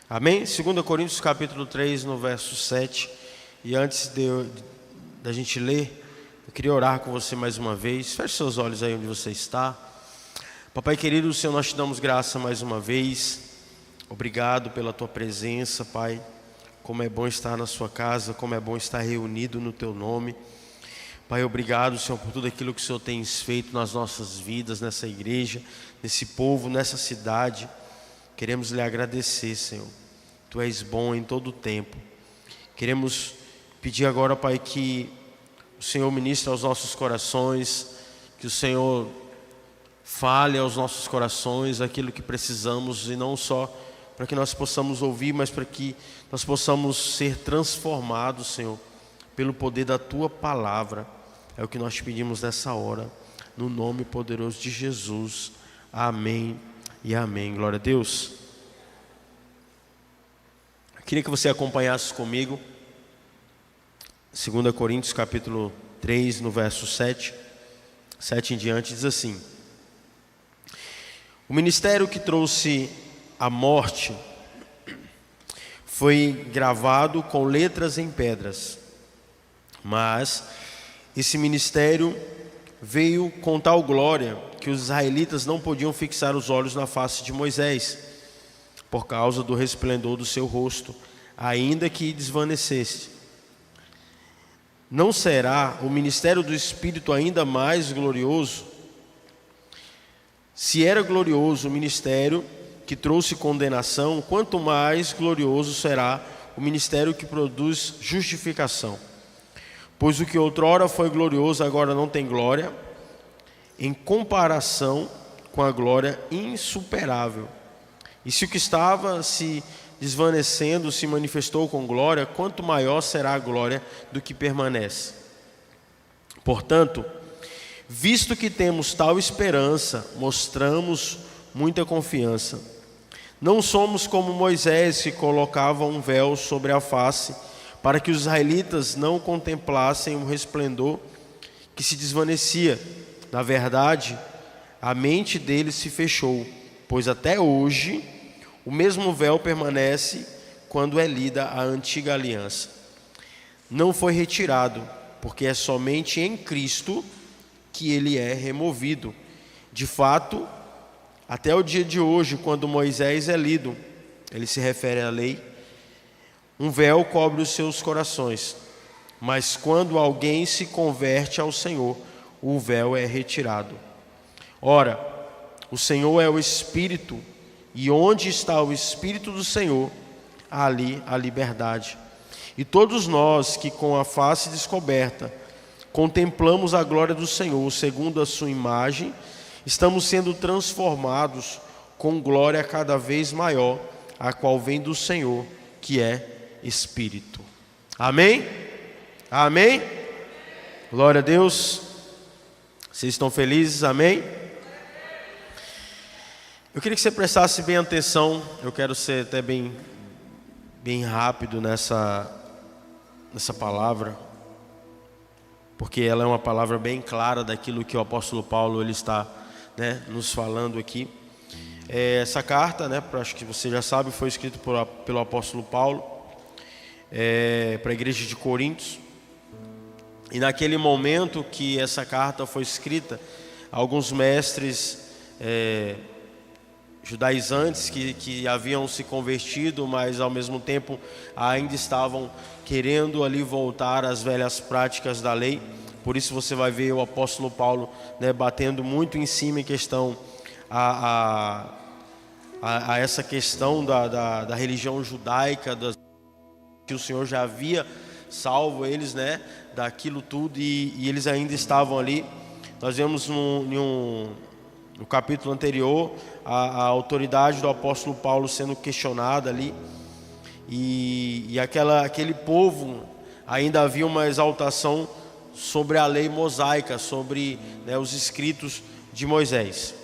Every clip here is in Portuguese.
Amém? 2 Coríntios capítulo 3, no verso 7. E antes da gente ler, eu queria orar com você mais uma vez. Feche seus olhos aí onde você está. Papai querido, Senhor, nós te damos graça mais uma vez. Obrigado pela tua presença, Pai. Como é bom estar na sua casa, como é bom estar reunido no teu nome. Pai, obrigado, Senhor, por tudo aquilo que o Senhor tem feito nas nossas vidas, nessa igreja, nesse povo, nessa cidade. Queremos lhe agradecer, Senhor. Tu és bom em todo o tempo. Queremos pedir agora, Pai, que o Senhor ministre aos nossos corações, que o Senhor fale aos nossos corações aquilo que precisamos, e não só para que nós possamos ouvir, mas para que nós possamos ser transformados, Senhor, pelo poder da Tua palavra. É o que nós te pedimos nessa hora, no nome poderoso de Jesus. Amém e amém. Glória a Deus. Eu queria que você acompanhasse comigo 2 Coríntios capítulo 3, no verso 7 em diante, diz assim: o ministério que trouxe a morte foi gravado com letras em pedras, mas esse ministério veio com tal glória que os israelitas não podiam fixar os olhos na face de Moisés, por causa do resplendor do seu rosto, ainda que desvanecesse. Não será o ministério do Espírito ainda mais glorioso? Se era glorioso o ministério que trouxe condenação, quanto mais glorioso será o ministério que produz justificação. Pois o que outrora foi glorioso agora não tem glória, em comparação com a glória insuperável. E se o que estava se desvanecendo se manifestou com glória, quanto maior será a glória do que permanece. Portanto, visto que temos tal esperança, mostramos muita confiança. Não somos como Moisés, que colocava um véu sobre a face, para que os israelitas não contemplassem o resplendor que se desvanecia. Na verdade, a mente deles se fechou, pois até hoje o mesmo véu permanece quando é lida a antiga aliança. Não foi retirado, porque é somente em Cristo que ele é removido. De fato, até o dia de hoje, quando Moisés é lido, ele se refere à lei, um véu cobre os seus corações, mas quando alguém se converte ao Senhor, o véu é retirado. Ora, o Senhor é o Espírito, e onde está o Espírito do Senhor, ali a liberdade. E todos nós que com a face descoberta contemplamos a glória do Senhor, segundo a sua imagem, estamos sendo transformados com glória cada vez maior, a qual vem do Senhor, que é Espírito. Amém? Amém? Glória a Deus. Vocês estão felizes? Amém? Eu queria que você prestasse bem atenção. Eu quero ser até bem rápido nessa palavra, porque ela é uma palavra bem clara daquilo que o apóstolo Paulo ele está, nos falando aqui. Essa carta, acho que você já sabe, foi escrita pelo apóstolo Paulo para a igreja de Coríntios. E naquele momento que essa carta foi escrita, alguns mestres judaizantes que haviam se convertido, mas ao mesmo tempo ainda estavam querendo ali voltar às velhas práticas da lei. Por isso você vai ver o apóstolo Paulo batendo muito em cima em questão a essa questão da religião judaica, que o Senhor já havia salvo eles daquilo tudo, e eles ainda estavam ali. Nós vemos no capítulo anterior a autoridade do apóstolo Paulo sendo questionada ali, e aquele povo ainda havia uma exaltação sobre a lei mosaica, sobre os escritos de Moisés.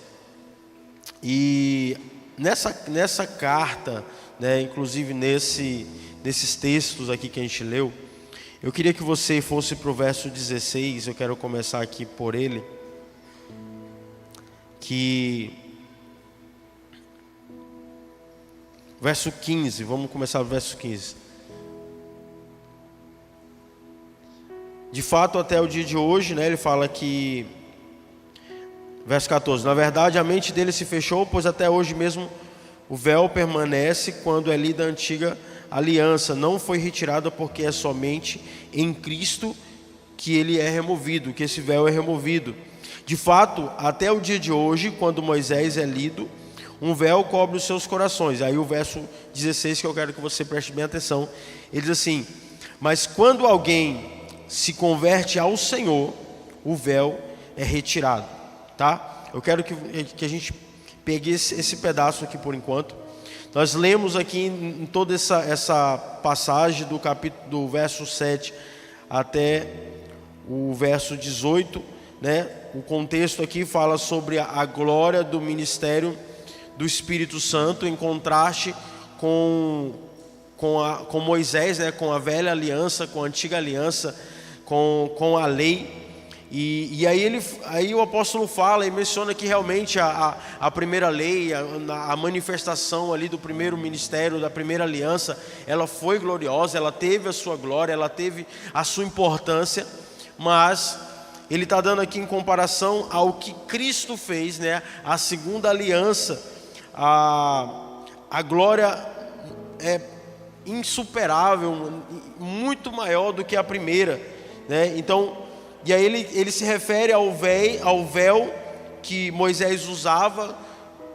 E nessa carta, inclusive nesses textos aqui que a gente leu, eu queria que você fosse para o verso 16, eu quero começar aqui por ele, que verso 15, vamos começar o verso 15. De fato, até o dia de hoje, né, ele fala que, verso 14, na verdade a mente dele se fechou, pois até hoje mesmo o véu permanece quando é lida a antiga aliança, não foi retirada, porque é somente em Cristo que ele é removido, que esse véu é removido. De fato, até o dia de hoje, quando Moisés é lido, um véu cobre os seus corações. Aí o verso 16, que eu quero que você preste bem atenção, ele diz assim: mas quando alguém se converte ao Senhor, o véu é retirado. Tá? Eu quero que a gente pegue esse pedaço aqui por enquanto. Nós lemos aqui em toda essa passagem do capítulo, do verso 7 até o verso 18, né? O contexto aqui fala sobre a glória do ministério do Espírito Santo, em contraste com Moisés, né? Com a velha aliança, com a antiga aliança, com a lei. E aí o apóstolo fala e menciona que realmente a primeira lei, a manifestação ali do primeiro ministério, da primeira aliança, ela foi gloriosa, ela teve a sua glória, ela teve a sua importância, mas ele está dando aqui em comparação ao que Cristo fez, né? A segunda aliança, a glória é insuperável, muito maior do que a primeira, né? Então, e aí ele se refere ao véu que Moisés usava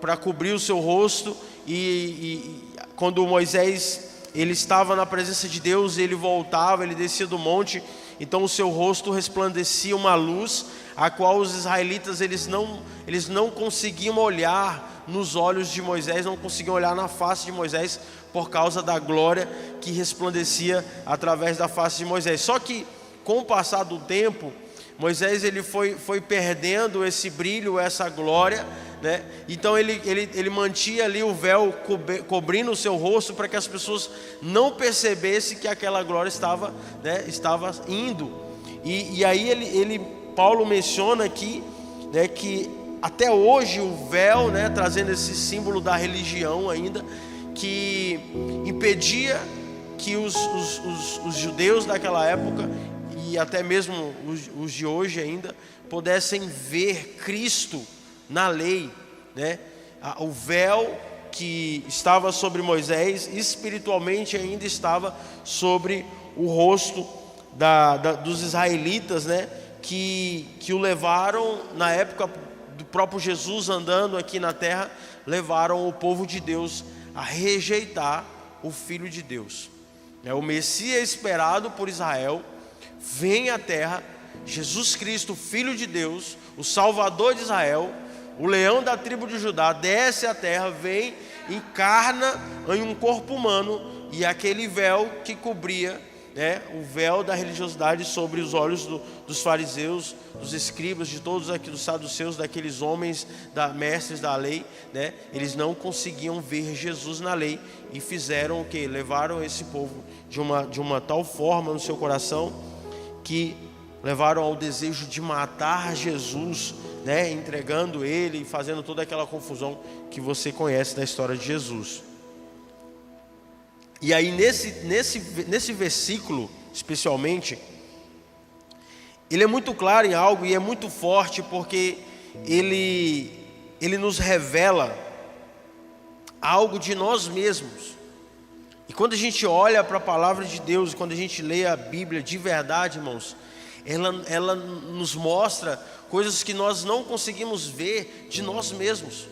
para cobrir o seu rosto, e quando Moisés ele estava na presença de Deus, ele voltava, ele descia do monte, então o seu rosto resplandecia uma luz, a qual os israelitas eles não conseguiam olhar nos olhos de Moisés, não conseguiam olhar na face de Moisés, por causa da glória que resplandecia através da face de Moisés. Só que com o passar do tempo, Moisés ele foi perdendo esse brilho, essa glória, né? Então ele mantinha ali o véu cobrindo o seu rosto, para que as pessoas não percebessem que aquela glória estava, né, estava indo. E aí Paulo menciona aqui, né, que até hoje o véu, né, trazendo esse símbolo da religião ainda, que impedia que os judeus daquela época, e até mesmo os de hoje ainda, pudessem ver Cristo na lei, né? O véu que estava sobre Moisés, espiritualmente ainda estava sobre o rosto dos israelitas, né? Que o levaram, na época do próprio Jesus andando aqui na terra, levaram o povo de Deus a rejeitar o Filho de Deus. O Messias esperado por Israel vem à terra, Jesus Cristo, Filho de Deus, o Salvador de Israel, o leão da tribo de Judá, desce à terra, vem, encarna em um corpo humano, e aquele véu que cobria, né, o véu da religiosidade sobre os olhos dos fariseus, dos escribas, de todos aqui, dos saduceus, daqueles homens, mestres da lei, né, eles não conseguiam ver Jesus na lei, e fizeram o que? Levaram esse povo de uma tal forma no seu coração, que levaram ao desejo de matar Jesus, né, entregando ele e fazendo toda aquela confusão que você conhece da história de Jesus. E aí nesse versículo especialmente, ele é muito claro em algo, e é muito forte, porque ele nos revela algo de nós mesmos. E quando a gente olha para a palavra de Deus, quando a gente lê a Bíblia de verdade, irmãos, ela nos mostra coisas que nós não conseguimos ver de nós mesmos.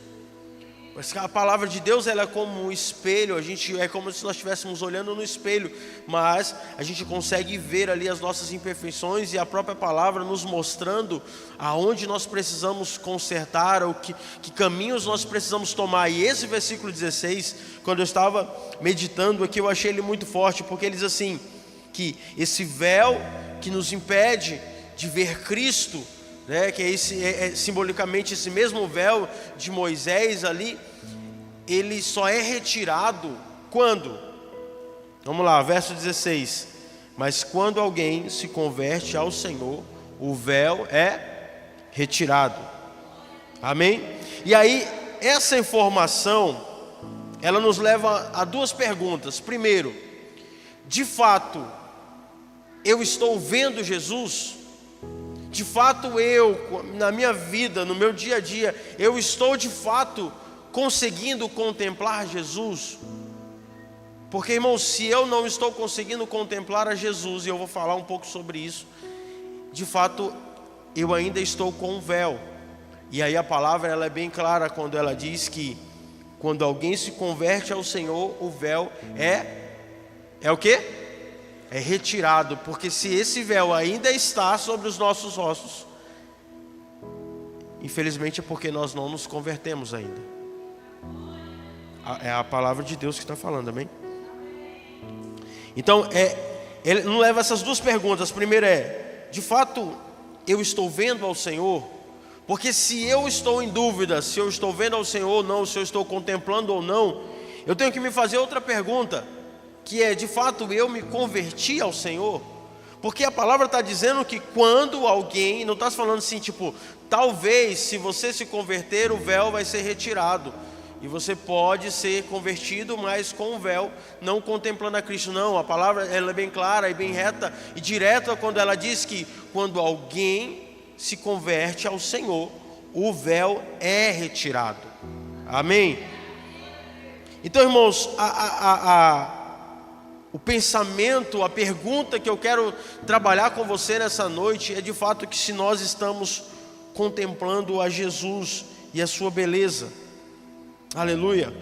A palavra de Deus, ela é como um espelho, é como se nós estivéssemos olhando no espelho, mas a gente consegue ver ali as nossas imperfeições, e a própria palavra nos mostrando aonde nós precisamos consertar, ou que caminhos nós precisamos tomar. E esse versículo 16, quando eu estava meditando aqui, eu achei ele muito forte, porque ele diz assim, que esse véu que nos impede de ver Cristo, né, que simbolicamente esse mesmo véu de Moisés ali, ele só é retirado quando? Vamos lá, verso 16. Mas quando alguém se converte ao Senhor, o véu é retirado. Amém? E aí, essa informação, ela nos leva a duas perguntas. Primeiro, de fato, eu estou vendo Jesus? De fato eu, na minha vida, no meu dia a dia, eu estou de fato conseguindo contemplar Jesus? Porque, irmãos, se eu não estou conseguindo contemplar a Jesus, e eu vou falar um pouco sobre isso, de fato, eu ainda estou com um véu. E aí a palavra ela é bem clara quando ela diz que quando alguém se converte ao Senhor, o véu é o quê? É retirado, porque se esse véu ainda está sobre os nossos rostos, infelizmente é porque nós não nos convertemos ainda. É a palavra de Deus que está falando, amém? Então, ele nos leva a essas duas perguntas. A primeira é, de fato, eu estou vendo ao Senhor? Porque se eu estou em dúvida, se eu estou vendo ao Senhor ou não, se eu estou contemplando ou não, eu tenho que me fazer outra pergunta, que é, de fato, eu me converti ao Senhor? Porque a palavra está dizendo que quando alguém, não está falando assim, tipo, talvez se você se converter, o véu vai ser retirado. E você pode ser convertido, mas com o véu, não contemplando a Cristo. Não, a palavra ela é bem clara e bem reta e direta quando ela diz que quando alguém se converte ao Senhor, o véu é retirado. Amém? Então, irmãos, o pensamento, a pergunta que eu quero trabalhar com você nessa noite é de fato que se nós estamos contemplando a Jesus e a sua beleza. Aleluia.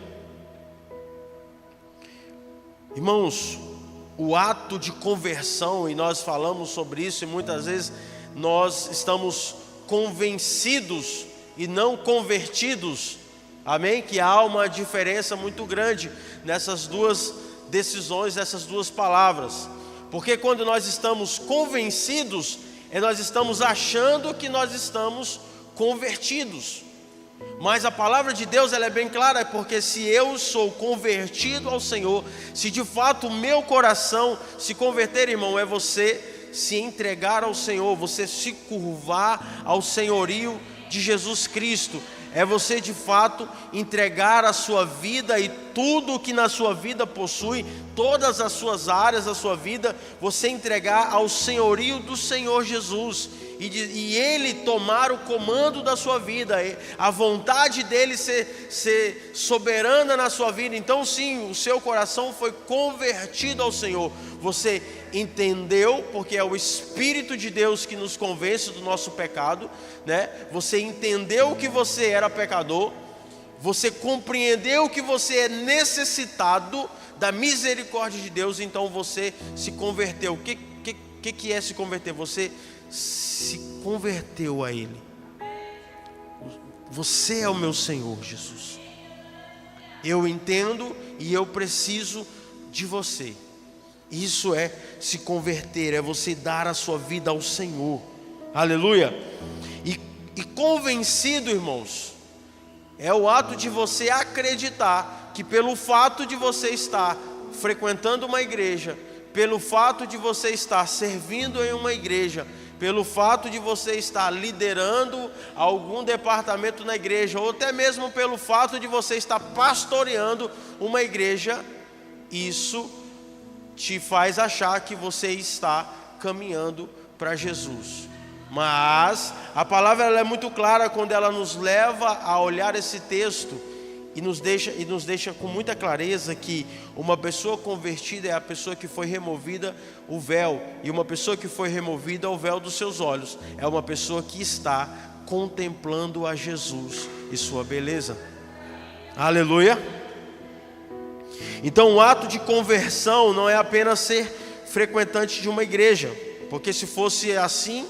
Irmãos, o ato de conversão, e nós falamos sobre isso e muitas vezes nós estamos convencidos e não convertidos, amém? Que há uma diferença muito grande nessas duas decisões, nessas duas palavras. Porque quando nós estamos convencidos, nós estamos achando que nós estamos convertidos. Mas a palavra de Deus ela é bem clara, porque se eu sou convertido ao Senhor, se de fato o meu coração se converter, irmão, é você se entregar ao Senhor, você se curvar ao senhorio de Jesus Cristo, é você de fato entregar a sua vida e tudo o que na sua vida possui, todas as suas áreas da sua vida, você entregar ao senhorio do Senhor Jesus, e Ele tomar o comando da sua vida, a vontade dEle ser soberana na sua vida. Então sim, o seu coração foi convertido ao Senhor, você entendeu, porque é o Espírito de Deus que nos convence do nosso pecado, né? Você entendeu que você era pecador, você compreendeu que você é necessitado da misericórdia de Deus, então você se converteu. O que é se converter? Você se converteu a Ele. Você é o meu Senhor, Jesus. Eu entendo e eu preciso de você. Isso é se converter, é você dar a sua vida ao Senhor. Aleluia. E convencido, irmãos, é o ato de você acreditar que pelo fato de você estar frequentando uma igreja, pelo fato de você estar servindo em uma igreja, pelo fato de você estar liderando algum departamento na igreja, ou até mesmo pelo fato de você estar pastoreando uma igreja, isso te faz achar que você está caminhando para Jesus. Mas a palavra ela é muito clara quando ela nos leva a olhar esse texto e nos deixa com muita clareza que uma pessoa convertida é a pessoa que foi removida o véu, e uma pessoa que foi removida o véu dos seus olhos é uma pessoa que está contemplando a Jesus e sua beleza. Aleluia. Então o ato de conversão não é apenas ser frequentante de uma igreja, porque se fosse assim,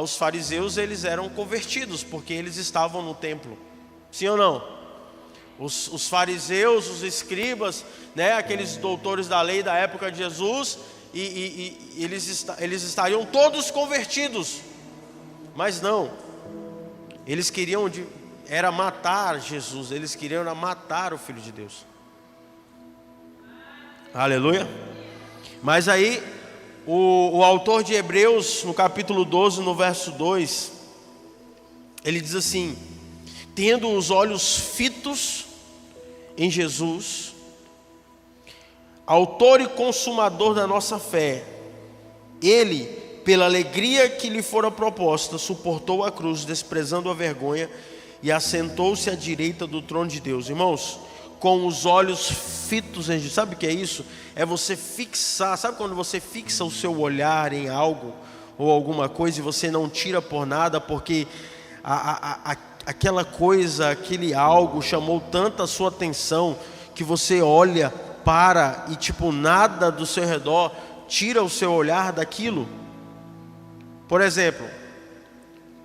os fariseus eles eram convertidos, porque eles estavam no templo, sim ou não? Os fariseus, os escribas, né, aqueles doutores da lei da época de Jesus, eles estariam todos convertidos, mas não, eles queriam era matar Jesus, eles queriam matar o Filho de Deus. Aleluia. Mas aí o autor de Hebreus, no capítulo 12, no verso 2, ele diz assim: tendo os olhos fitos em Jesus, autor e consumador da nossa fé, ele, pela alegria que lhe fora proposta, suportou a cruz, desprezando a vergonha, e assentou-se à direita do trono de Deus. Irmãos, com os olhos fitos em Jesus. Sabe o que é isso? É você fixar. Sabe quando você fixa o seu olhar em algo ou alguma coisa e você não tira por nada, porque aquela coisa, aquele algo chamou tanta sua atenção que você olha para e tipo nada do seu redor tira o seu olhar daquilo. Por exemplo,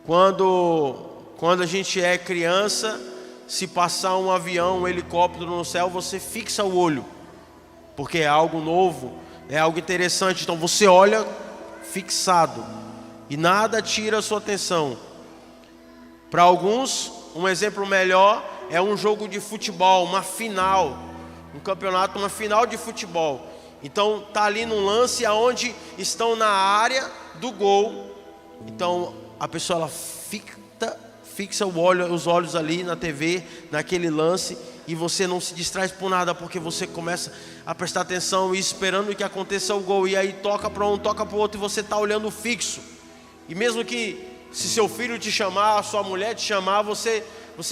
quando a gente é criança, se passar um avião, um helicóptero no céu, você fixa o olho, porque é algo novo, é algo interessante. Então você olha fixado e nada tira a sua atenção. Para alguns, um exemplo melhor é um jogo de futebol, uma final, um campeonato, uma final de futebol. Então está ali num lance aonde estão na área do gol. Então a pessoa ela fixa os olhos ali na TV, naquele lance, e você não se distrai por nada, porque você começa a prestar atenção e esperando que aconteça o gol, e aí toca para um, toca para o outro, e você está olhando fixo. E mesmo que se seu filho te chamar, a sua mulher te chamar, você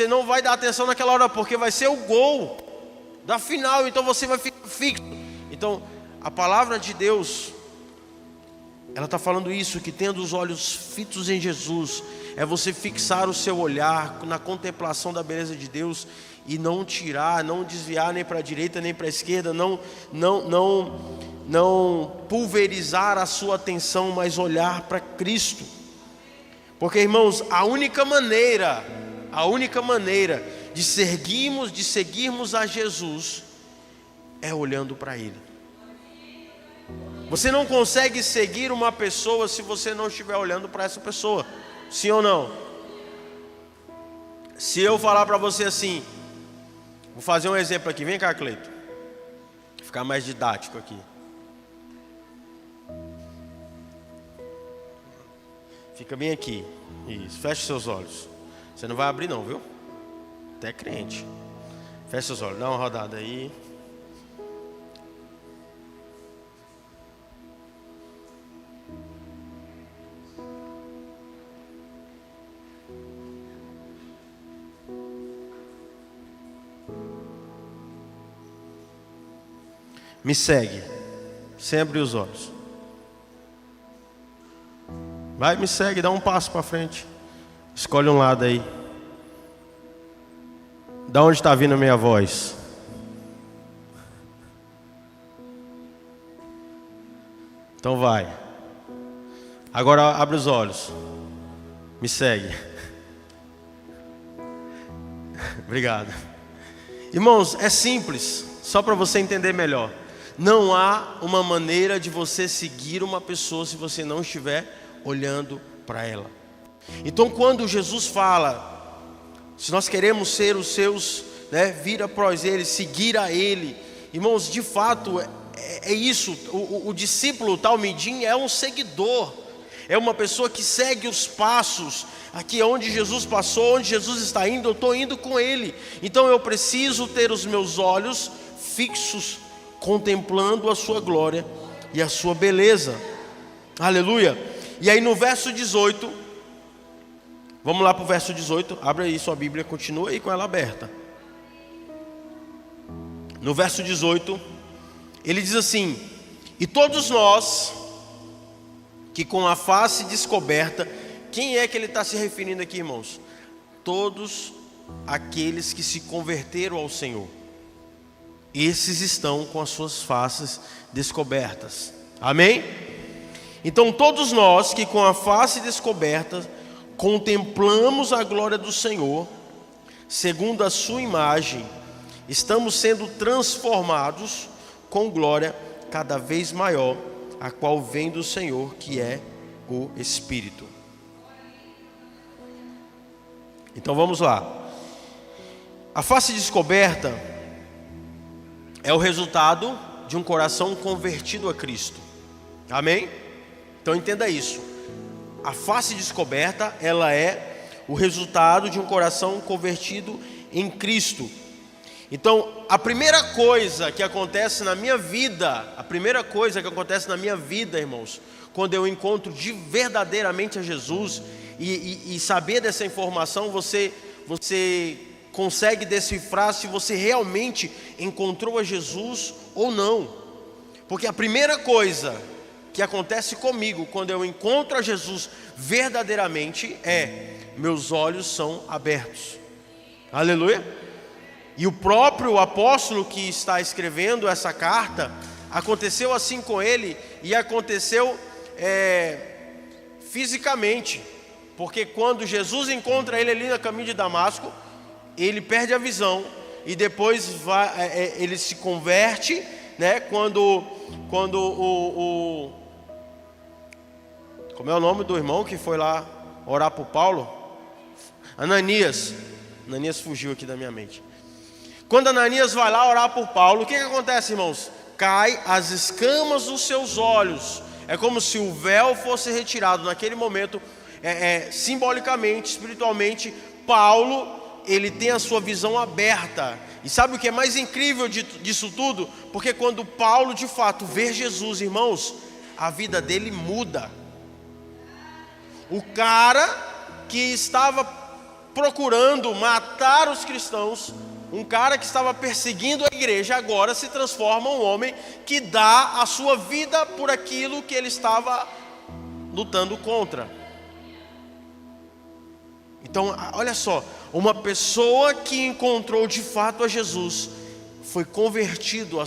não vai dar atenção naquela hora, porque vai ser o gol da final, então você vai ficar fixo. Então a palavra de Deus, ela está falando isso, que tendo os olhos fitos em Jesus, é você fixar o seu olhar na contemplação da beleza de Deus e não tirar, não desviar nem para a direita nem para a esquerda, não pulverizar a sua atenção, mas olhar para Cristo. Porque, irmãos, a única maneira de seguirmos a Jesus é olhando para Ele. Você não consegue seguir uma pessoa se você não estiver olhando para essa pessoa. Sim ou não? Se eu falar para você assim, vou fazer um exemplo aqui, vem cá, Cleito, ficar mais didático aqui. Fica bem aqui, isso, fecha seus olhos. Você não vai abrir não, viu? Até crente. Fecha seus olhos, dá uma rodada aí. Me segue, sem abrir os olhos. Vai, me segue, dá um passo para frente. Escolhe um lado aí. Da onde está vindo a minha voz? Então vai. Agora abre os olhos. Me segue. Obrigado. Irmãos, é simples, só para você entender melhor. Não há uma maneira de você seguir uma pessoa se você não estiver olhando para ela. Então quando Jesus fala, se nós queremos ser os seus, vir após Ele, seguir a Ele, irmãos, de fato é isso. O discípulo talmidim é um seguidor, é uma pessoa que segue os passos. Aqui onde Jesus passou, onde Jesus está indo, eu estou indo com Ele. Então eu preciso ter os meus olhos fixos, contemplando a sua glória e a sua beleza. Aleluia. E aí no verso 18, vamos lá para o verso 18, abre aí sua Bíblia, continua aí com ela aberta. No verso 18, ele diz assim: e todos nós, que com a face descoberta, quem é que ele está se referindo aqui, irmãos? Todos aqueles que se converteram ao Senhor. Esses estão com as suas faces descobertas. Amém? Então todos nós que com a face descoberta contemplamos a glória do Senhor, segundo a sua imagem, estamos sendo transformados com glória cada vez maior, a qual vem do Senhor, que é o Espírito. Então vamos lá. A face descoberta é o resultado de um coração convertido a Cristo. Amém? Então entenda isso. A face descoberta, ela é o resultado de um coração convertido em Cristo. Então, a primeira coisa que acontece na minha vida, irmãos, quando eu encontro verdadeiramente a Jesus e saber dessa informação, você consegue decifrar se você realmente encontrou a Jesus ou não. Porque a primeira coisa que acontece comigo quando eu encontro a Jesus verdadeiramente meus olhos são abertos. Aleluia! E o próprio apóstolo que está escrevendo essa carta, aconteceu assim com ele, e aconteceu fisicamente, porque quando Jesus encontra ele ali no caminho de Damasco, ele perde a visão, e depois ele se converte, né? Quando como é o nome do irmão que foi lá orar por Paulo? Ananias fugiu aqui da minha mente. Quando Ananias vai lá orar por Paulo, o que acontece, irmãos? Cai as escamas dos seus olhos. É como se o véu fosse retirado naquele momento. Simbolicamente, espiritualmente, Paulo, ele tem a sua visão aberta. E sabe o que é mais incrível disso tudo? Porque quando Paulo de fato vê Jesus, irmãos, a vida dele muda. O cara que estava procurando matar os cristãos, um cara que estava perseguindo a igreja, agora se transforma um homem que dá a sua vida por aquilo que ele estava lutando contra. Então, olha só, uma pessoa que encontrou de fato a Jesus, foi convertido,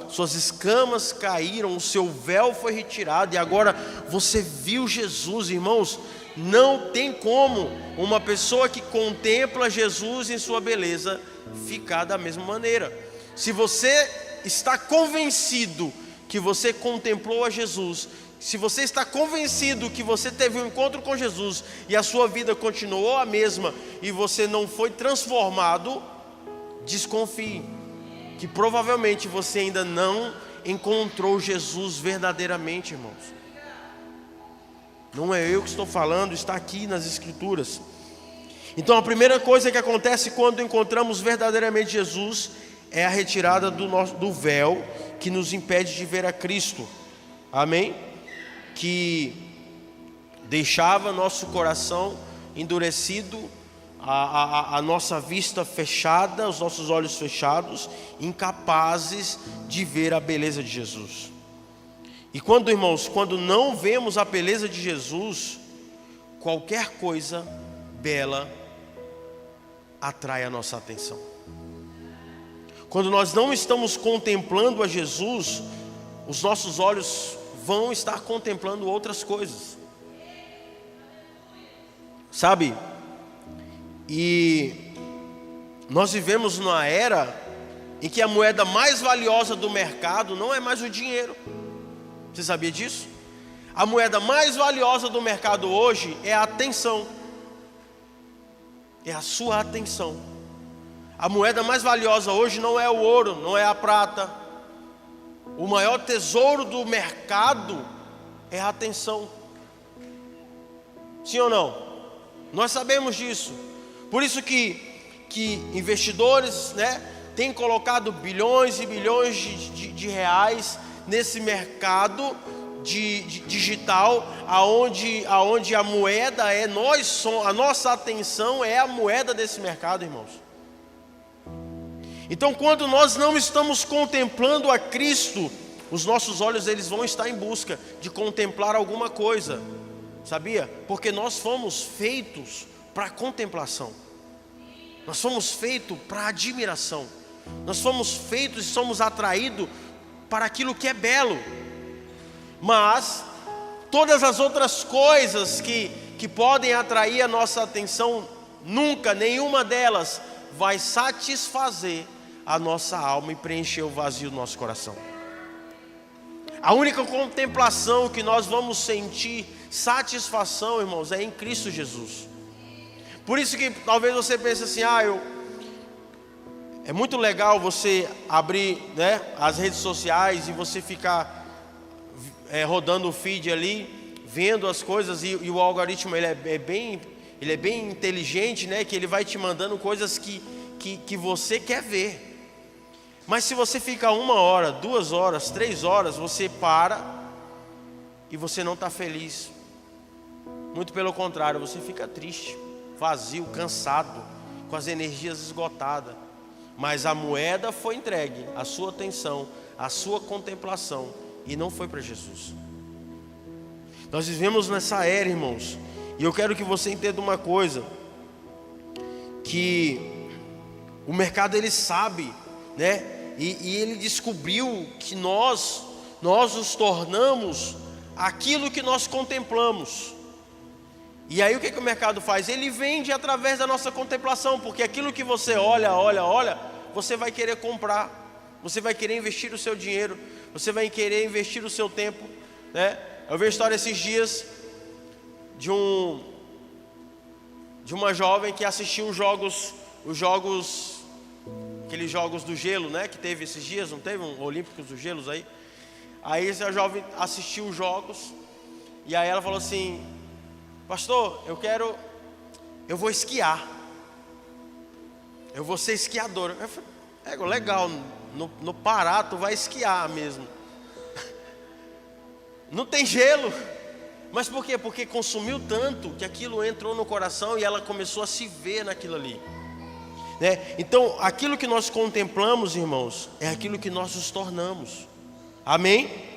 suas escamas caíram, o seu véu foi retirado, e agora você viu Jesus, irmãos. Não tem como uma pessoa que contempla Jesus em sua beleza ficar da mesma maneira. Se você está convencido que você contemplou a Jesus, se você está convencido que você teve um encontro com Jesus e a sua vida continuou a mesma e você não foi transformado, desconfie que provavelmente você ainda não encontrou Jesus verdadeiramente, irmãos. Não é eu que estou falando, está aqui nas Escrituras. Então a primeira coisa que acontece quando encontramos verdadeiramente Jesus é a retirada do véu que nos impede de ver a Cristo. Amém? Que deixava nosso coração endurecido, a nossa vista fechada, os nossos olhos fechados, incapazes de ver a beleza de Jesus. E quando não vemos a beleza de Jesus, qualquer coisa bela atrai a nossa atenção. Quando nós não estamos contemplando a Jesus, os nossos olhos vão estar contemplando outras coisas. Sabe? E nós vivemos numa era em que a moeda mais valiosa do mercado não é mais o dinheiro. Você sabia disso? A moeda mais valiosa do mercado hoje é a atenção. É a sua atenção. A moeda mais valiosa hoje não é o ouro, não é a prata. O maior tesouro do mercado é a atenção. Sim ou não? Nós sabemos disso. Por isso que investidores, né, têm colocado bilhões e bilhões de reais nesse mercado digital, aonde a moeda a nossa atenção é a moeda desse mercado, irmãos. Então, quando nós não estamos contemplando a Cristo, os nossos olhos eles vão estar em busca de contemplar alguma coisa, sabia? Porque nós fomos feitos para contemplação, nós fomos feitos para admiração, nós fomos feitos e somos atraídos para aquilo que é belo. Mas todas as outras coisas que podem atrair a nossa atenção, nunca, nenhuma delas vai satisfazer a nossa alma e preencher o vazio do nosso coração. A única contemplação que nós vamos sentir satisfação, irmãos, é em Cristo Jesus. Por isso que talvez você pense assim, é muito legal você abrir, né, as redes sociais e você ficar rodando o feed ali, vendo as coisas, e o algoritmo ele é bem inteligente, né, que ele vai te mandando coisas que que você quer ver. Mas se você fica 1 hora, 2 horas, 3 horas, você para e você não está feliz. Muito pelo contrário, você fica triste, vazio, cansado, com as energias esgotadas. Mas a moeda foi entregue, a sua atenção, a sua contemplação, e não foi para Jesus. Nós vivemos nessa era, irmãos, e eu quero que você entenda uma coisa, que o mercado ele sabe, né? E ele descobriu que nós nos tornamos aquilo que nós contemplamos. E aí o que o mercado faz? Ele vende através da nossa contemplação, porque aquilo que você olha, você vai querer comprar, você vai querer investir o seu dinheiro, você vai querer investir o seu tempo, né? Eu vi a história esses dias de uma jovem que assistiu aqueles jogos do gelo, né? Que teve esses dias, não teve um Olímpicos dos Gelos aí? Aí essa jovem assistiu os jogos, e aí ela falou assim: pastor, eu vou esquiar, eu vou ser esquiadora. Eu falei, legal, no Pará tu vai esquiar mesmo. Não tem gelo. Mas por quê? Porque consumiu tanto que aquilo entrou no coração e ela começou a se ver naquilo ali, né? Então aquilo que nós contemplamos, irmãos, é aquilo que nós nos tornamos. Amém?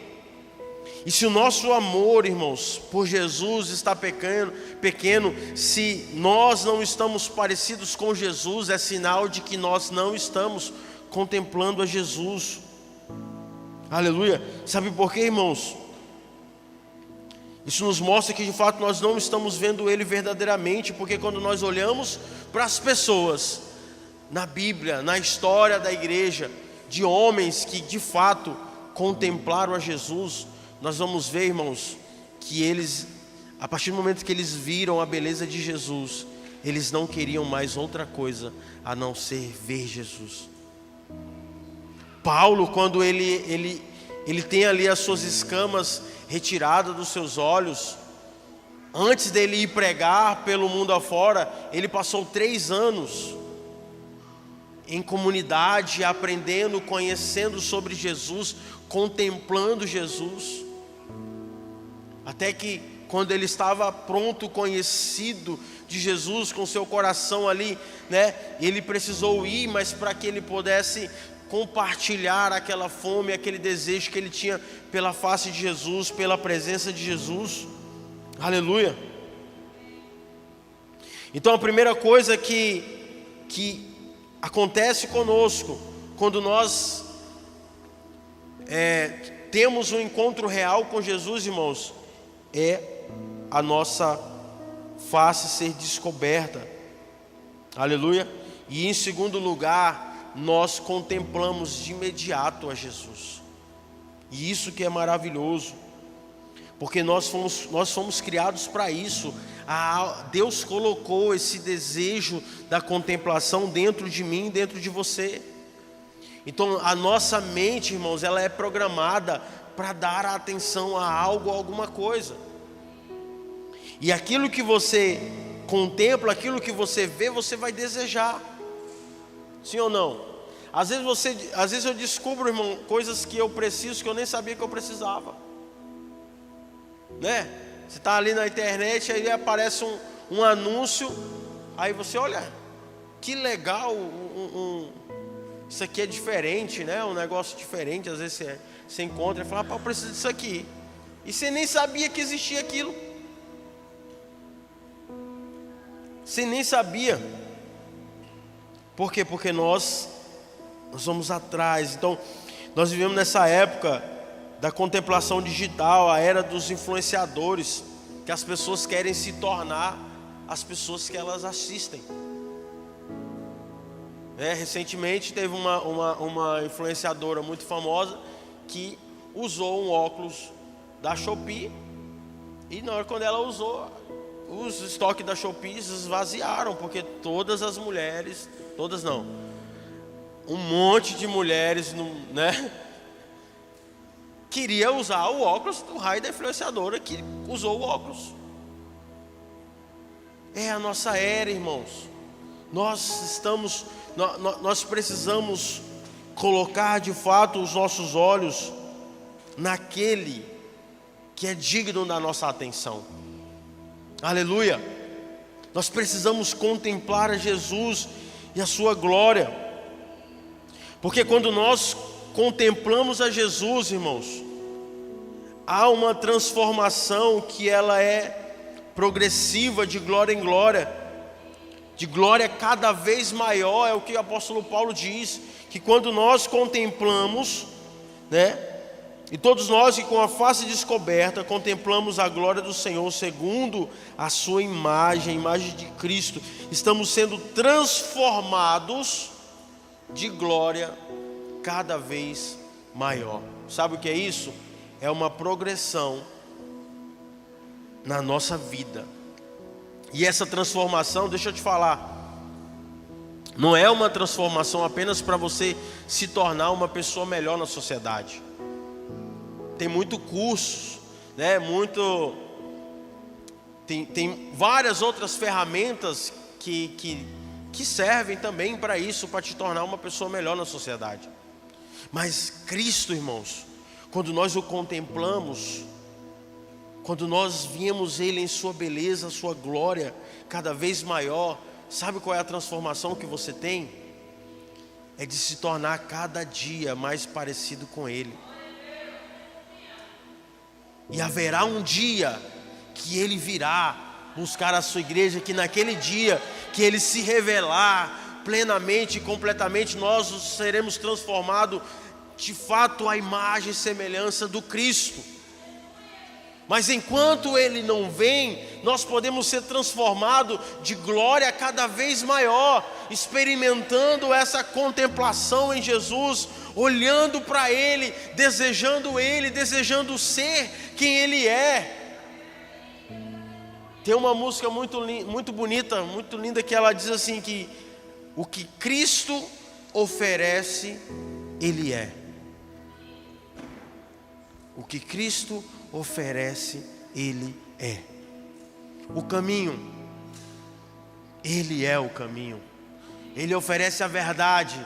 E se o nosso amor, irmãos, por Jesus está pequeno, se nós não estamos parecidos com Jesus, é sinal de que nós não estamos contemplando a Jesus. Aleluia. Sabe por quê, irmãos? Isso nos mostra que de fato nós não estamos vendo Ele verdadeiramente, porque quando nós olhamos para as pessoas, na Bíblia, na história da igreja, de homens que de fato contemplaram a Jesus, nós vamos ver, irmãos, que eles, a partir do momento que eles viram a beleza de Jesus, eles não queriam mais outra coisa a não ser ver Jesus. Paulo, quando ele tem ali as suas escamas retiradas dos seus olhos, antes dele ir pregar pelo mundo afora, ele passou 3 anos em comunidade, aprendendo, conhecendo sobre Jesus, contemplando Jesus, até que quando ele estava pronto, conhecido de Jesus, com seu coração ali, né, ele precisou ir, mas para que ele pudesse compartilhar aquela fome, aquele desejo que ele tinha pela face de Jesus, pela presença de Jesus. Aleluia. Então a primeira coisa que acontece conosco quando nós temos um encontro real com Jesus, irmãos, é a nossa face ser descoberta. Aleluia. E em segundo lugar, nós contemplamos de imediato a Jesus. E isso que é maravilhoso, porque nós fomos criados para isso. Deus colocou esse desejo da contemplação dentro de mim, dentro de você. Então a nossa mente, irmãos, ela é programada para dar atenção a algo, a alguma coisa. E aquilo que você contempla, aquilo que você vê, você vai desejar. Sim ou não? Às vezes eu descubro, irmão, coisas que eu preciso, que eu nem sabia que eu precisava, né? Você está ali na internet, aí aparece um anúncio, aí você olha, que legal, isso aqui é diferente, né? Um negócio diferente. Às vezes você encontra e fala, eu preciso disso aqui, e você nem sabia que existia aquilo, você nem sabia. Por quê? Porque nós vamos atrás. Então nós vivemos nessa época da contemplação digital, a era dos influenciadores, que as pessoas querem se tornar as pessoas que elas assistem. Recentemente teve uma influenciadora muito famosa que usou um óculos da Shopee, e na hora quando ela usou, os estoques da Shopee esvaziaram, porque todas as mulheres, todas não, um monte de mulheres, né, queria usar o óculos do raio da influenciadora que usou o óculos. É a nossa era, irmãos. Nós estamos nós precisamos colocar de fato os nossos olhos naquele que é digno da nossa atenção. Aleluia! Nós precisamos contemplar a Jesus e a sua glória, porque quando nós contemplamos a Jesus, irmãos, há uma transformação que ela é progressiva, de glória em glória, de glória cada vez maior. É o que o apóstolo Paulo diz, que quando nós contemplamos, e todos nós que com a face descoberta contemplamos a glória do Senhor segundo a sua imagem, a imagem de Cristo, estamos sendo transformados de glória cada vez maior. Sabe o que é isso? É uma progressão na nossa vida. E essa transformação, deixa eu te falar, não é uma transformação apenas para você se tornar uma pessoa melhor na sociedade. Tem muito cursos, tem várias outras ferramentas que servem também para isso, para te tornar uma pessoa melhor na sociedade. Mas Cristo, irmãos, quando nós o contemplamos, quando nós vemos Ele em sua beleza, sua glória cada vez maior, sabe qual é a transformação que você tem? É de se tornar cada dia mais parecido com Ele. E haverá um dia que Ele virá buscar a sua igreja, que naquele dia que Ele se revelar plenamente e completamente, nós seremos transformados de fato à imagem e semelhança do Cristo. Mas enquanto Ele não vem, nós podemos ser transformados de glória cada vez maior, experimentando essa contemplação em Jesus, olhando para Ele, desejando ser quem Ele é. Tem uma música muito bonita, muito linda, que ela diz assim, que o que Cristo oferece, Ele é. O que Cristo oferece, Ele é. O caminho, Ele é o caminho. Ele oferece a verdade,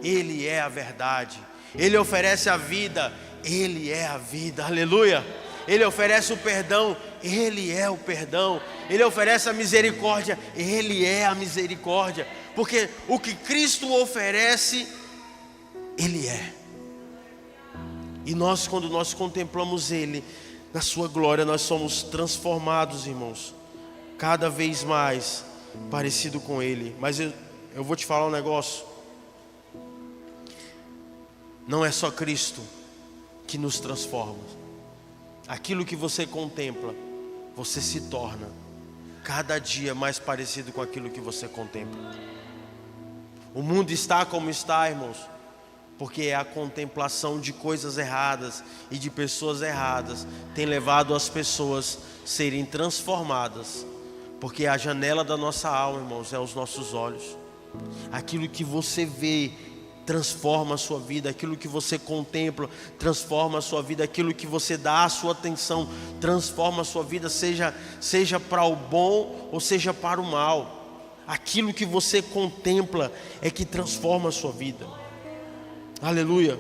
Ele é a verdade. Ele oferece a vida, Ele é a vida. Aleluia! Ele oferece o perdão, Ele é o perdão. Ele oferece a misericórdia, Ele é a misericórdia. Porque o que Cristo oferece, Ele é. E nós, quando nós contemplamos Ele na sua glória, nós somos transformados, irmãos, cada vez mais parecido com Ele. Mas eu vou te falar um negócio. Não é só Cristo que nos transforma. Aquilo que você contempla, você se torna cada dia mais parecido com aquilo que você contempla. O mundo está como está, irmãos, porque a contemplação de coisas erradas e de pessoas erradas tem levado as pessoas a serem transformadas. Porque a janela da nossa alma, irmãos, é os nossos olhos. Aquilo que você vê transforma a sua vida, aquilo que você contempla transforma a sua vida, aquilo que você dá a sua atenção transforma a sua vida, seja para o bom ou seja para o mal. Aquilo que você contempla é que transforma a sua vida. Aleluia.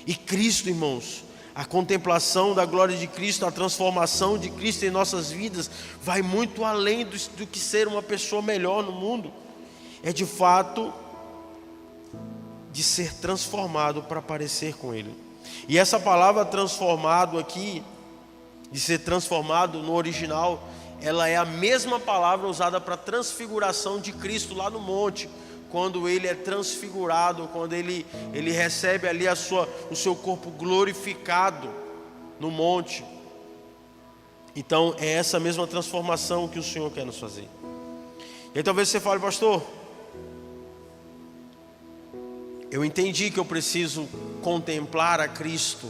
E Cristo, irmãos, a contemplação da glória de Cristo, a transformação de Cristo em nossas vidas vai muito além do que ser uma pessoa melhor no mundo. É de fato de ser transformado para parecer com Ele. E essa palavra transformado aqui, de ser transformado no original, ela é a mesma palavra usada para a transfiguração de Cristo lá no monte. Quando Ele é transfigurado, quando Ele recebe ali o seu corpo glorificado no monte. Então é essa mesma transformação que o Senhor quer nos fazer. E aí talvez você fale, pastor, eu entendi que eu preciso contemplar a Cristo,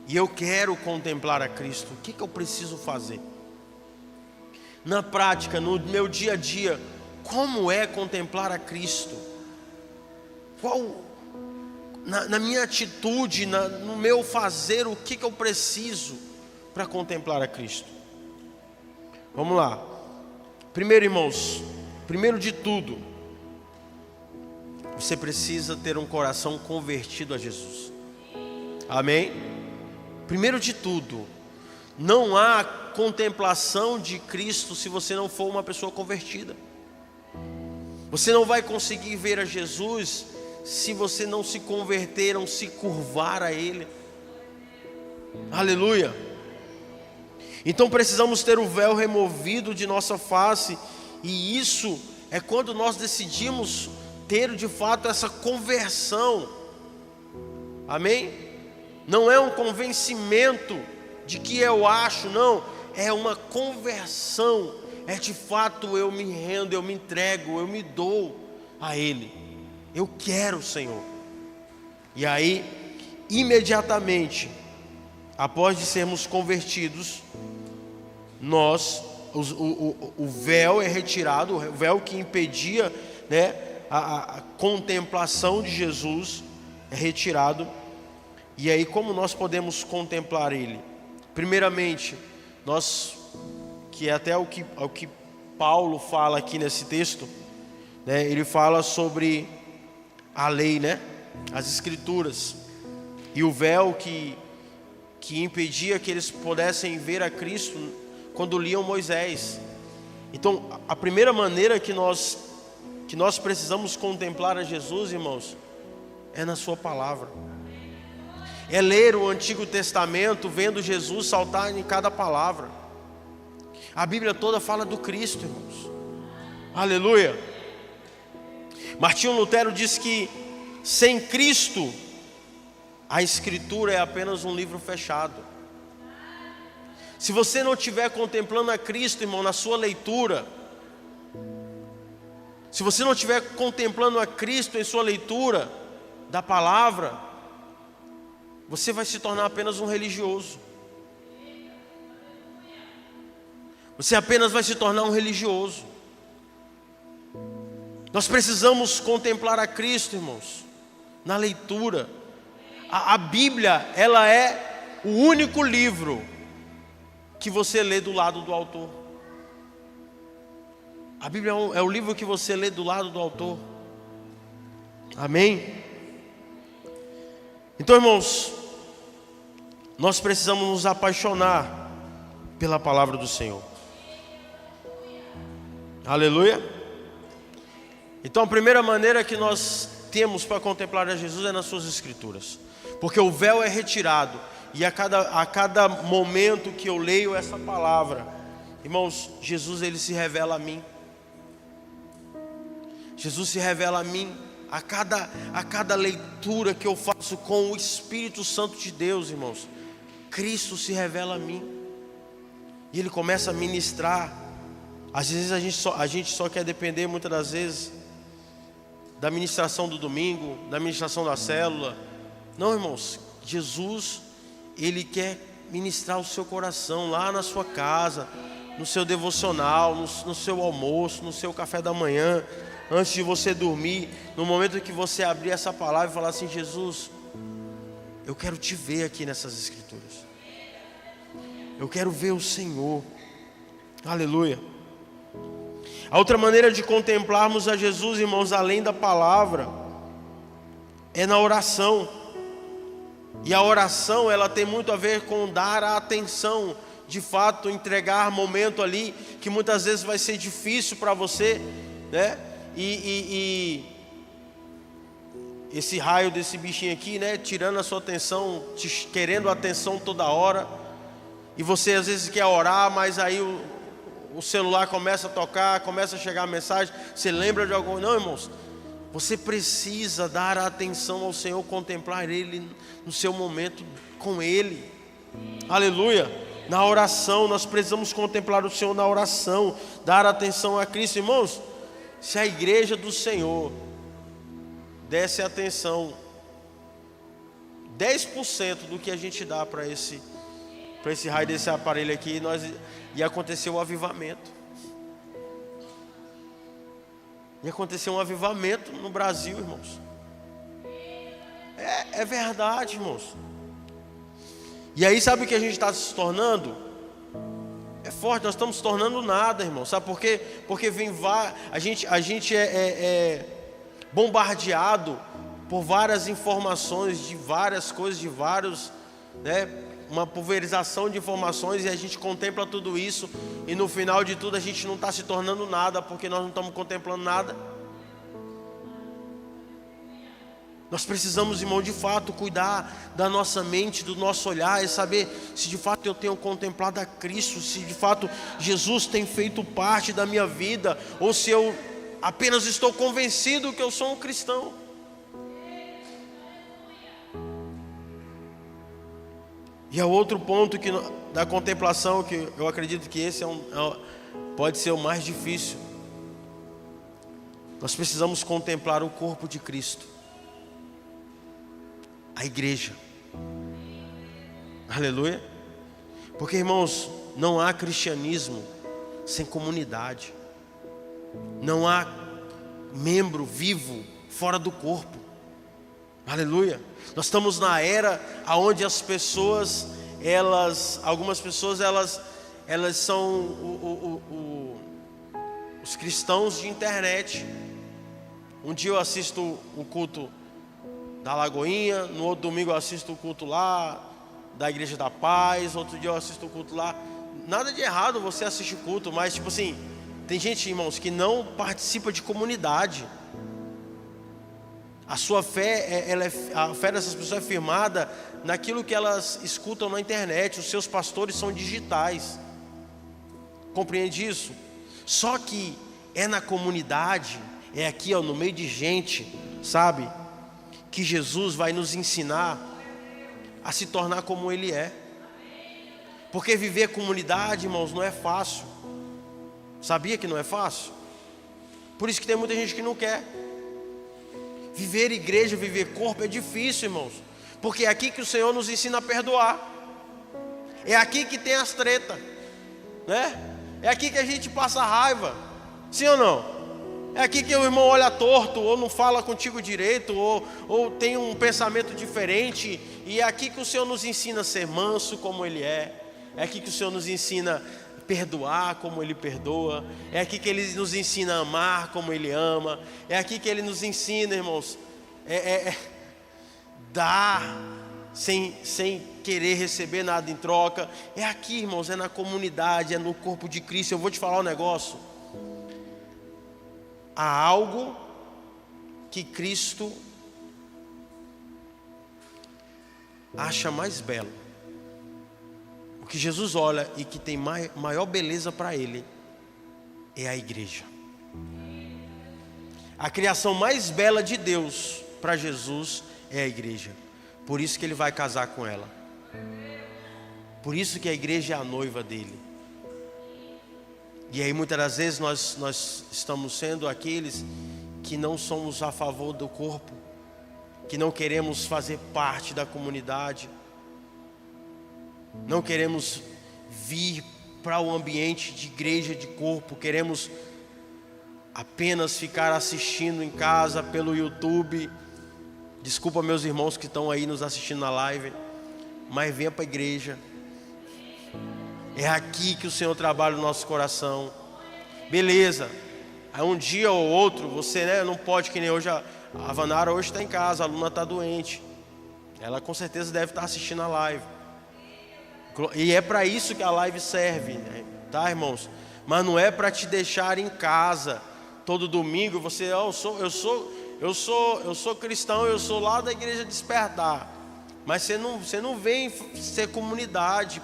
e eu quero contemplar a Cristo, o que eu preciso fazer? Na prática, no meu dia a dia, como é contemplar a Cristo? Na minha atitude, no meu fazer, o que eu preciso para contemplar a Cristo? Vamos lá. Primeiro, irmãos, primeiro de tudo, você precisa ter um coração convertido a Jesus. Amém? Primeiro de tudo, não há contemplação de Cristo se você não for uma pessoa convertida. Você não vai conseguir ver a Jesus se você não se converter, não se curvar a Ele. Aleluia. Então precisamos ter o véu removido de nossa face, e isso é quando nós decidimos ter de fato essa conversão. Amém? Não é um convencimento de que eu acho, não, é uma conversão. É de fato eu me rendo, eu me entrego, eu me dou a Ele. Eu quero, Senhor. E aí, imediatamente após de sermos convertidos, o véu é retirado, o véu que impedia, né, a contemplação de Jesus é retirado. E aí, como nós podemos contemplar Ele? Primeiramente, que é até o que Paulo fala aqui nesse texto, né, ele fala sobre a lei, né, as escrituras, e o véu que impedia que eles pudessem ver a Cristo quando liam Moisés. Então, a primeira maneira que nós precisamos contemplar a Jesus, irmãos, é na sua palavra. É ler o Antigo Testamento, vendo Jesus saltar em cada palavra. A Bíblia toda fala do Cristo, irmãos. Aleluia. Martinho Lutero diz que sem Cristo a Escritura é apenas um livro fechado. Se você não estiver contemplando a Cristo, irmão, na sua leitura, se você não estiver contemplando a Cristo em sua leitura da palavra, você vai se tornar apenas um religioso. Você apenas vai se tornar um religioso. Nós precisamos contemplar a Cristo, irmãos, na leitura. A Bíblia, ela é o único livro que você lê do lado do autor. A Bíblia é o livro que você lê do lado do autor. Amém? Então, irmãos, nós precisamos nos apaixonar pela palavra do Senhor. Aleluia. Então, a primeira maneira que nós temos para contemplar a Jesus é nas suas escrituras, porque o véu é retirado, e a cada momento que eu leio essa palavra, irmãos, Jesus, ele se revela a mim. Jesus se revela a mim a cada leitura que eu faço com o Espírito Santo de Deus, irmãos. Cristo se revela a mim, e Ele começa a ministrar. Às vezes a gente só quer depender, muitas das vezes, da ministração do domingo, da ministração da célula. Não, irmãos, Jesus, Ele quer ministrar o seu coração lá na sua casa, no seu devocional, no seu almoço, no seu café da manhã, antes de você dormir, no momento que você abrir essa palavra e falar assim: Jesus, eu quero te ver aqui nessas escrituras, eu quero ver o Senhor. Aleluia. A outra maneira de contemplarmos a Jesus, irmãos, além da palavra, é na oração. E a oração, ela tem muito a ver com dar a atenção, de fato, entregar momento ali, que muitas vezes vai ser difícil para você, né? E esse raio desse bichinho aqui, né, tirando a sua atenção, querendo a atenção toda hora, e você às vezes quer orar, mas aí o celular começa a tocar, começa a chegar a mensagem, você lembra de algum... Não, irmãos, você precisa dar a atenção ao Senhor, contemplar Ele no seu momento com Ele. Aleluia. Na oração, nós precisamos contemplar o Senhor na oração, dar atenção a Cristo. Irmãos, se a igreja do Senhor desse atenção 10% do que a gente dá para esse raio desse aparelho aqui, ia acontecer um avivamento. Ia acontecer um avivamento no Brasil, irmãos. É verdade, irmãos. E aí, sabe o que a gente está se tornando? É forte, nós estamos se tornando nada, irmão. Sabe por quê? Porque bombardeado por várias informações, de várias coisas, de vários, uma pulverização de informações, e a gente contempla tudo isso, e no final de tudo a gente não está se tornando nada, porque nós não estamos contemplando nada. Nós precisamos, irmão, de fato cuidar da nossa mente, do nosso olhar, e saber se de fato eu tenho contemplado a Cristo, se de fato Jesus tem feito parte da minha vida, ou se eu apenas estou convencido que eu sou um cristão. E é outro ponto da contemplação, que eu acredito que esse pode ser o mais difícil. Nós precisamos contemplar o corpo de Cristo, a igreja. Aleluia. Porque, irmãos, não há cristianismo sem comunidade. Não há membro vivo fora do corpo. Aleluia. Nós estamos na era onde as pessoas, algumas pessoas, elas são os cristãos de internet. Um dia eu assisto o culto da Lagoinha, no outro domingo eu assisto o culto lá da Igreja da Paz, outro dia eu assisto o culto lá. Nada de errado você assistir culto, mas tipo assim, tem gente, irmãos, que não participa de comunidade. A sua fé, a fé dessas pessoas é firmada naquilo que elas escutam na internet. Os seus pastores são digitais. Compreende isso? Só que é na comunidade, é aqui, no meio de gente, sabe, que Jesus vai nos ensinar a se tornar como Ele é. Porque viver comunidade, irmãos, não é fácil. Sabia que não é fácil? Por isso que tem muita gente que não quer. Viver igreja, viver corpo é difícil, irmãos. Porque é aqui que o Senhor nos ensina a perdoar. É aqui que tem as tretas, né? É aqui que a gente passa raiva. Sim ou não? É aqui que o irmão olha torto, ou não fala contigo direito, ou tem um pensamento diferente. E é aqui que o Senhor nos ensina a ser manso como Ele é. É aqui que o Senhor nos ensina a perdoar como Ele perdoa. É aqui que Ele nos ensina a amar como Ele ama. É aqui que Ele nos ensina, irmãos, dar sem querer receber nada em troca. É aqui, irmãos, é na comunidade, é no corpo de Cristo. Eu vou te falar um negócio. Há algo que Cristo acha mais belo. O que Jesus olha e que tem maior beleza para Ele é a igreja. A criação mais bela de Deus para Jesus é a igreja. Por isso que Ele vai casar com ela. Por isso que a igreja é a noiva dele. E aí muitas das vezes nós estamos sendo aqueles que não somos a favor do corpo, que não queremos fazer parte da comunidade, não queremos vir para o ambiente de igreja, de corpo, queremos apenas ficar assistindo em casa pelo YouTube. Desculpa meus irmãos que estão aí nos assistindo na live, mas venha para a igreja. É aqui que o Senhor trabalha no nosso coração. Beleza. Aí um dia ou outro, você não pode, que nem hoje, a Vanara hoje está em casa, a Luna está doente. Ela com certeza deve estar assistindo a live. E é para isso que a live serve, tá, irmãos? Mas não é para te deixar em casa todo domingo. Você, eu sou cristão, eu sou lá da igreja Despertar. Mas você não vem ser comunidade,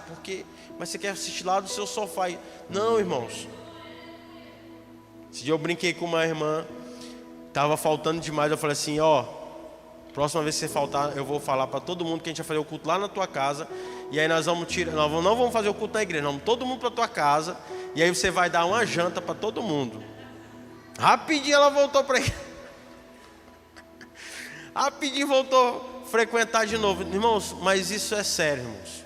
mas você quer assistir lá do seu sofá. Não, irmãos. Esse dia eu brinquei com uma irmã, estava faltando demais. Eu falei assim: próxima vez que você faltar, eu vou falar para todo mundo que a gente vai fazer o culto lá na tua casa. E aí nós vamos não vamos fazer o culto na igreja, vamos todo mundo para tua casa. E aí você vai dar uma janta para todo mundo. Rapidinho ela voltou para rapidinho voltou a frequentar de novo. Irmãos, mas isso é sério, irmãos.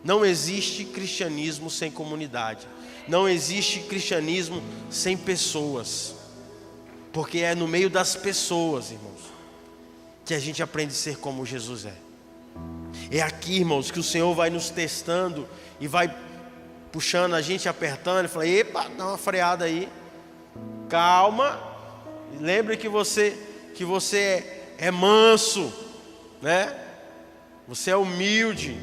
Não existe cristianismo sem comunidade. Não existe cristianismo sem pessoas. Porque é no meio das pessoas, irmãos, que a gente aprende a ser como Jesus é. É aqui, irmãos, que o Senhor vai nos testando e vai puxando a gente, apertando e fala: epa, dá uma freada aí. Calma. Lembre que você é manso, né? Você é humilde.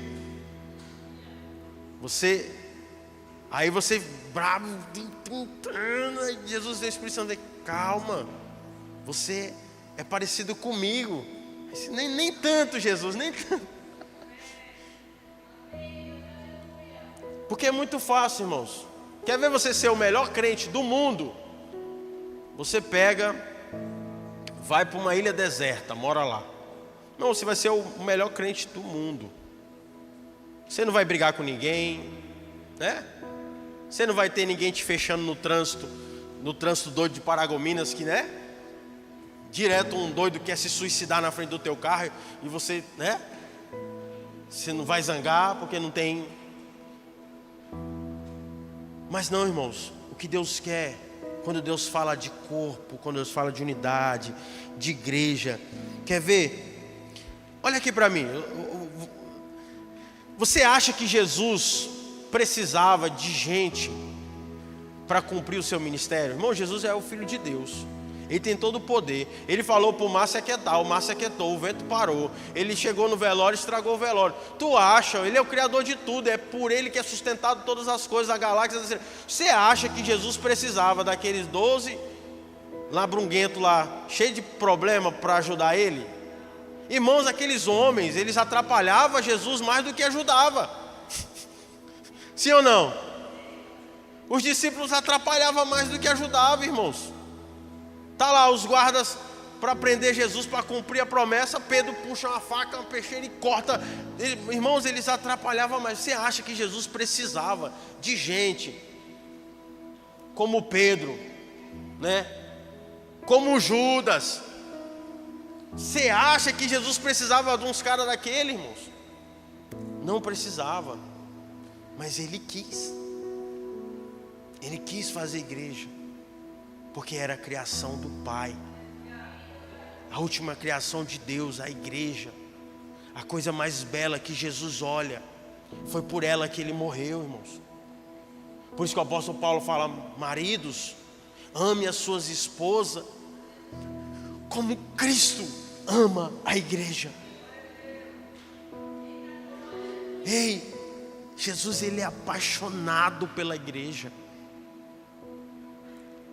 Aí você bravo, Jesus, Espírito Santo, calma. Você é parecido comigo. Nem tanto, Jesus, nem tanto. Porque é muito fácil, irmãos. Quer ver você ser o melhor crente do mundo? Você pega, vai para uma ilha deserta, mora lá. Não, você vai ser o melhor crente do mundo. Você não vai brigar com ninguém, né? Você não vai ter ninguém te fechando no trânsito doido de Paragominas, que, né? Direto um doido quer se suicidar na frente do teu carro e você, né? Você não vai zangar porque não tem. Mas não, irmãos, o que Deus quer, quando Deus fala de corpo, quando Deus fala de unidade, de igreja, quer ver? Olha aqui para mim. Você acha que Jesus precisava de gente para cumprir o seu ministério? Irmão, Jesus é o Filho de Deus. Ele tem todo o poder. Ele falou para o mar se aquietar, o mar se aquietou, o vento parou. Ele chegou no velório e estragou o velório. Tu acha? Ele é o criador de tudo. É por ele que é sustentado todas as coisas, a galáxia. Você acha que Jesus precisava daqueles 12 labrunguentos lá, cheio de problema, para ajudar ele? Irmãos, aqueles homens, eles atrapalhavam Jesus mais do que ajudavam. Sim ou não? Os discípulos atrapalhavam mais do que ajudavam, irmãos. Está lá os guardas para prender Jesus, para cumprir a promessa. Pedro puxa uma faca, uma peixeira e corta. Irmãos, eles atrapalhavam mais. Você acha que Jesus precisava de gente como Pedro, né? Como Judas? Você acha que Jesus precisava de uns caras daquele, irmãos? Não precisava. Mas Ele quis. Ele quis fazer igreja. Porque era a criação do Pai. A última criação de Deus, a igreja. A coisa mais bela que Jesus olha. Foi por ela que Ele morreu, irmãos. Por isso que o apóstolo Paulo fala: maridos, ame as suas esposas como Cristo ama a igreja. Ei, Jesus, Ele é apaixonado pela igreja.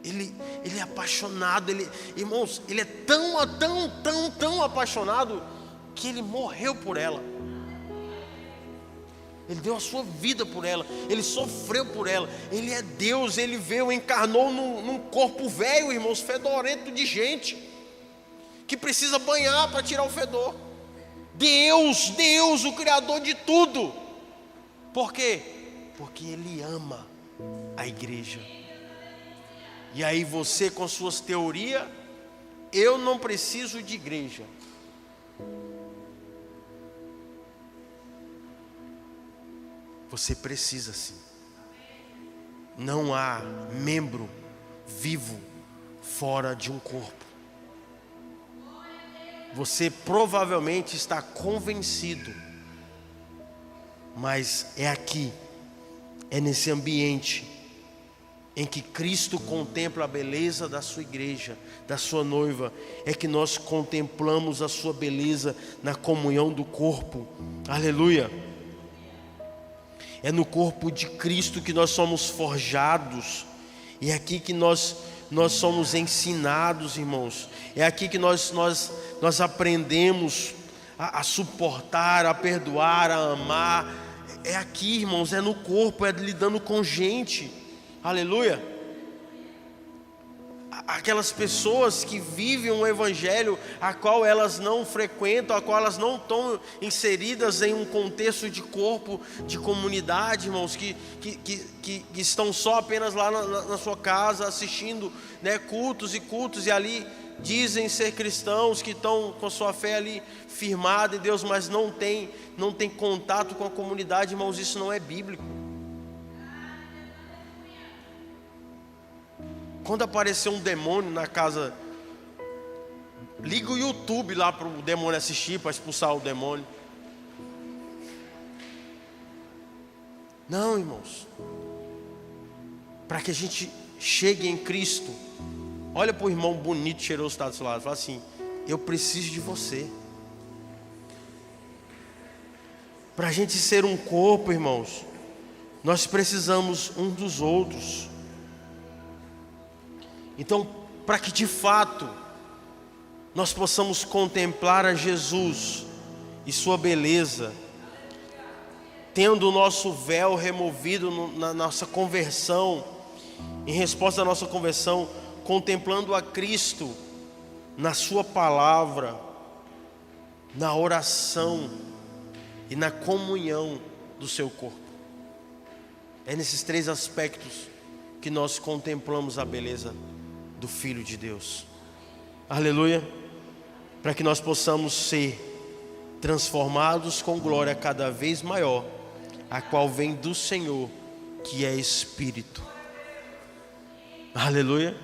Ele é apaixonado, irmãos, Ele é tão apaixonado que Ele morreu por ela. Ele deu a sua vida por ela, Ele sofreu por ela. Ele é Deus, Ele veio, encarnou num corpo velho, irmãos, fedorento de gente, que precisa banhar para tirar o fedor. Deus, o Criador de tudo. Por quê? Porque Ele ama a igreja. E aí você com suas teorias, eu não preciso de igreja. Você precisa sim. Não há membro vivo fora de um corpo. Você provavelmente está convencido, mas é aqui, é nesse ambiente em que Cristo contempla a beleza da sua igreja, da sua noiva, é que nós contemplamos a sua beleza na comunhão do corpo. Aleluia! É no corpo de Cristo que nós somos forjados, e é aqui que nós somos ensinados, irmãos. É aqui que nós aprendemos a suportar, a perdoar, a amar. É aqui, irmãos, é no corpo, é lidando com gente. Aleluia. Aquelas pessoas que vivem um evangelho a qual elas não frequentam, a qual elas não estão inseridas em um contexto de corpo, de comunidade, irmãos, que estão só apenas lá na sua casa assistindo, né, cultos, e ali dizem ser cristãos, que estão com a sua fé ali firmada em Deus, mas não tem contato com a comunidade, irmãos. Isso não é bíblico. Quando aparecer um demônio na casa, liga o YouTube lá para o demônio assistir, para expulsar o demônio. Não, irmãos. Para que a gente chegue em Cristo, Olha para o irmão bonito, cheiroso que está do seu lado. Fala assim: eu preciso de você. Para a gente ser um corpo, irmãos, nós precisamos uns dos outros. Então, para que de fato nós possamos contemplar a Jesus e sua beleza, tendo o nosso véu removido na nossa conversão, em resposta à nossa conversão, contemplando a Cristo na sua palavra, na oração e na comunhão do seu corpo. É nesses três aspectos que nós contemplamos a beleza do Filho de Deus. Aleluia. Para que nós possamos ser transformados com glória cada vez maior, a qual vem do Senhor, que é Espírito. Aleluia.